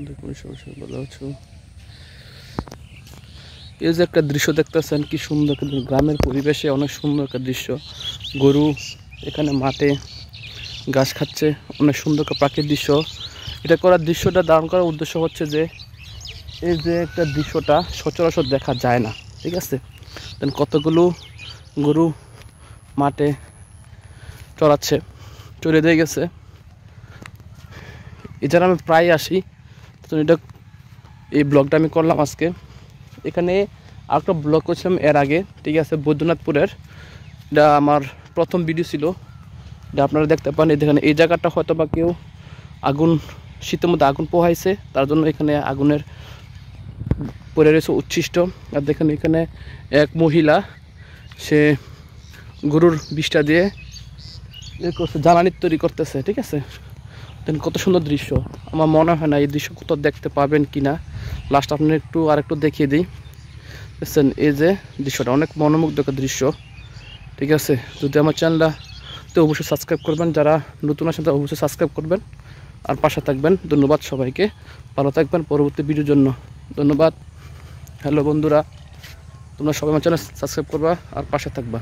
দেখুন সবাই ভালো আছো। এই যে একটা দৃশ্য দেখতেছেন কি সুন্দর, গ্রামের পরিবেশে অনেক সুন্দর একটা দৃশ্য। গরু এখানে মাঠে ঘাস খাচ্ছে, অনেক সুন্দর একটা প্রাকৃতিক দৃশ্য। এটা করার দৃশ্যটা ধারণ করার উদ্দেশ্য হচ্ছে যে এই যে একটা দৃশ্যটা সচরাচর দেখা যায় না, ঠিক আছে। দেন কতগুলো গরু মাঠে চড়াচ্ছে, চড়ে দিয়ে গেছে। এছাড়া আমি প্রায় আসি, তো এটা এই ব্লগটা আমি করলাম আজকে। এখানে আর একটা ব্লগ করছিলাম এর আগে, ঠিক আছে, বৈদ্যনাথপুরের। এটা আমার প্রথম ভিডিও ছিল, এটা আপনারা দেখতে পান। এখানে এই জায়গাটা হয়তো বা কেউ আগুন, শীতের মধ্যে আগুন পোহাইছে, তার জন্য এখানে আগুনের পড়ে রয়েছে উচ্ছিষ্ট। আর দেখেন এখানে এক মহিলা, সে গরুর বিষটা দিয়ে করছে, জ্বালানি তৈরি করতেছে, ঠিক আছে। দেন কত সুন্দর দৃশ্য। আমার মনে হয় না এই দৃশ্য কোথাও দেখতে পাবেন কি না। লাস্ট আপনার আরেকটু দেখিয়ে দিই। বুঝছেন, এই যে দৃশ্যটা অনেক মনোমুগ্ধকর দৃশ্য, ঠিক আছে। যদি আমার চ্যানেলটা তো অবশ্যই সাবস্ক্রাইব করবেন, যারা নতুন আসেন তারা অবশ্যই সাবস্ক্রাইব করবেন আর পাশে থাকবেন। ধন্যবাদ সবাইকে, ভালো থাকবেন পরবর্তী ভিডিওর জন্য। ধন্যবাদ। হ্যালো বন্ধুরা, তোমরা সবাই আমার চ্যানেল সাবস্ক্রাইব করবা আর পাশে থাকবা।